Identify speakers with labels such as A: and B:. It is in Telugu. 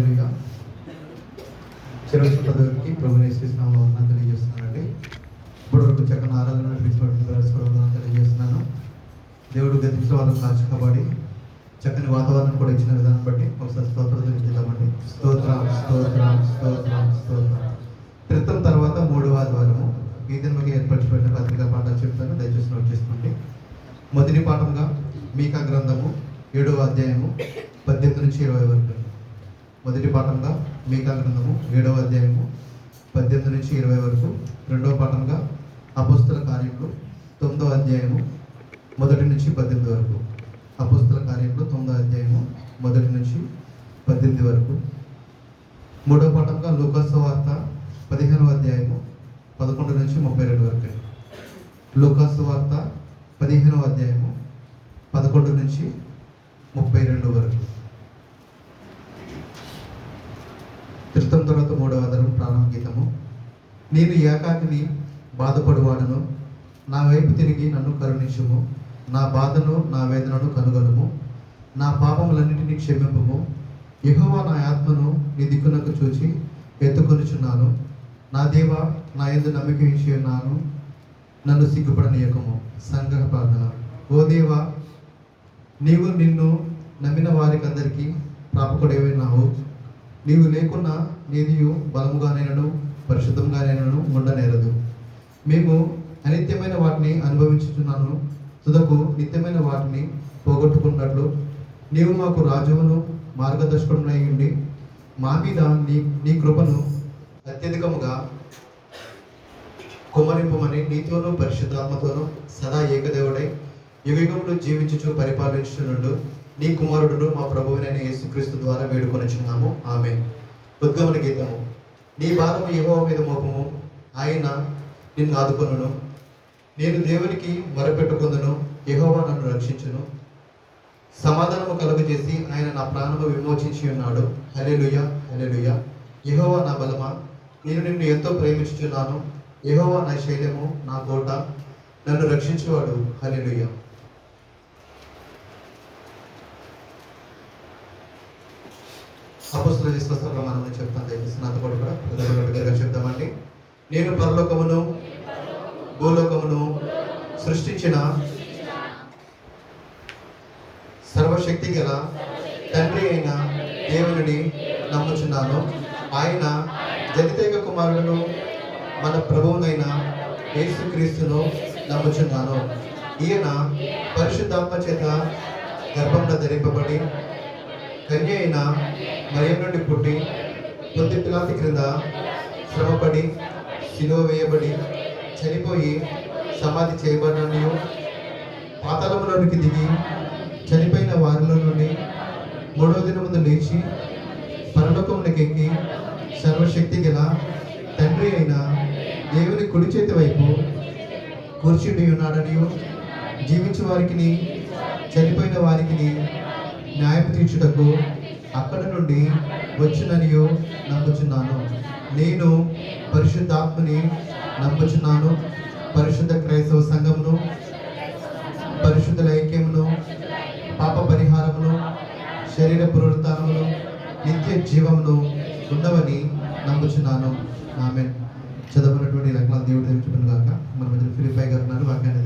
A: హల్లెలూయా. చివరి పదవికి ప్రభుని యేసునామములో వందనాలు తెలియజేస్తున్నానండి. ఇప్పుడు వరకు చక్కని ఆరాధన నడిపించుకోవడం తెలియజేస్తున్నాను. దేవుడు గతించిన వాళ్ళని కాచుకోబడి చక్కని వాతావరణం కూడా ఇచ్చిన విధానం బట్టి ఒకసారి స్తోత్రం తెలుద్దామండి. స్తోత్రం స్తోత్రం స్తోత్రం స్తోత్రం. క్రితం తర్వాత 3వ ఆదివారము ఈ దినముకి ఏర్పరచబడిన పత్రికా పాఠాలు చెప్తాను, దయచేసి నోట్ చేసుకోండి. మొదటి పాఠంగా మీకా గ్రంథము 7వ అధ్యాయము 18 నుంచి 20 వరకు. మొదటి పాఠంగా మీకా గ్రంథము 7వ అధ్యాయము 18 నుంచి 20 వరకు. రెండవ పాఠంగా అపోస్తల కార్యములు 9వ అధ్యాయము 1 నుంచి 18 వరకు. అపోస్తల కార్యములు 9వ అధ్యాయము 1 నుంచి 18 వరకు. మూడవ పాఠంగా లూకాసు వార్త 15వ అధ్యాయము 11 నుంచి 32 వరకు. లూకాసు వార్త 15వ అధ్యాయము 11 నుంచి 32 వరకు. క్రితం తర్వాత 3వ ఆధారం ప్రారంభ గీతము. నేను ఏకాకిని బాధపడువాడను, నా వైపు తిరిగి నన్ను కరుణించుము. నా బాధను నా వేదనను కనుగొనుము. నా పాపములన్నింటినీ క్షమింపుము. యెహోవా నా ఆత్మను నీ దిక్కునకు చూచి ఎత్తుకొనుచున్నాను. నా దేవా, నా యందు నమ్మిక ఉంచి ఉన్నాను, నన్ను సిగ్గుపడనీయకము. సంగ్రహ ప్రార్థన. ఓ దేవా, నీవు నిన్ను నమ్మిన వారికందరికీ ప్రాపకుడేవినావు. నీవు లేకున్నా నీదియు బలముగానైనను పరిశుద్ధంగానైనను ఉండనేరదు. మేము అనిత్యమైన వాటిని అనుభవించుచున్నాను, తుదకు నిత్యమైన వాటిని పోగొట్టుకున్నట్లు నీవు మాకు రాజువును మార్గదర్శకుడునై ఉండి మా మీద నీ కృపను అత్యధికముగా కుమ్మరింపమని నీతోనూ పరిశుద్ధాత్మతోనూ సదా ఏకదేవుడై యుగయుగములు జీవించుచు పరిపాలించుచుండు నీ కుమారుడును మా ప్రభువునైన యేసుక్రీస్తు ద్వారా వేడుకొనుచున్నాము. ఆమేన్. ఉద్గమన గీతము. నీ భారము యెహోవా మీద మోపము, ఆయన నిన్ను ఆదుకొనును. నేను దేవునికి మొరపెట్టుకొందును, యెహోవా నన్ను రక్షించును. సమాధానము కలుగజేసి ఆయన నా ప్రాణము విమోచించి ఉన్నాడు. హల్లెలూయా హల్లెలూయా. యెహోవా నా బలమా, నేను నిన్ను ఎంతో ప్రేమించుచున్నాను. యెహోవా నా శైలము, నా కోట, నన్ను రక్షించువాడు. హల్లెలూయా. అపోస్తలుల విశ్వాసంలో మనం చెప్తాను, దయచేసి నాతో పాటు కూడా దగ్గరగా చెప్తామండి. నేను పరలోకమును భూలోకమును సృష్టించిన సర్వశక్తి గల తండ్రి అయిన దేవుని నమ్ముచున్నాను. ఆయన జనితైక కుమారుడును మన ప్రభువునైన యేసుక్రీస్తును నమ్ముచున్నాను. ఈయన పరిశుద్ధాత్మ చేత గర్భంలో ధరింపబడి కన్య అయిన మరియ నుండి పుట్టి పొంతి పిలాతు క్రింద శ్రమపడి సిలువ వేయబడి చనిపోయి సమాధి చేయబడిననియు పాతాళములోనికి దిగి చనిపోయిన వారిలో నుండి 3వ దినమున లేచి పరలోకమునకు ఎక్కి సర్వశక్తి గల తండ్రి అయిన దేవుని కుడి చేతి వైపు కూర్చుండి ఉన్నాడనియు జీవించే వారికి చనిపోయిన వారికి న్యాయం తీర్చుటకు అక్కడ నుండి వచ్చుననియు నమ్ముచున్నాను. నేను పరిశుద్ధాత్మని నమ్ముచున్నాను. పరిశుద్ధ క్రైస్తవ సంఘమును, పరిశుద్ధుల ఐక్యమును, పాప పరిహారమును, శరీర పునరుత్థానమును, నిత్య జీవమును ఉన్నవని నమ్ముచున్నాను. ఆమేన్. చదవనటువంటి రకాల దేవుడు తెలుసుకుని గాక. మన మధ్య ఫిలిప్పై గారు వాక్యాన్ని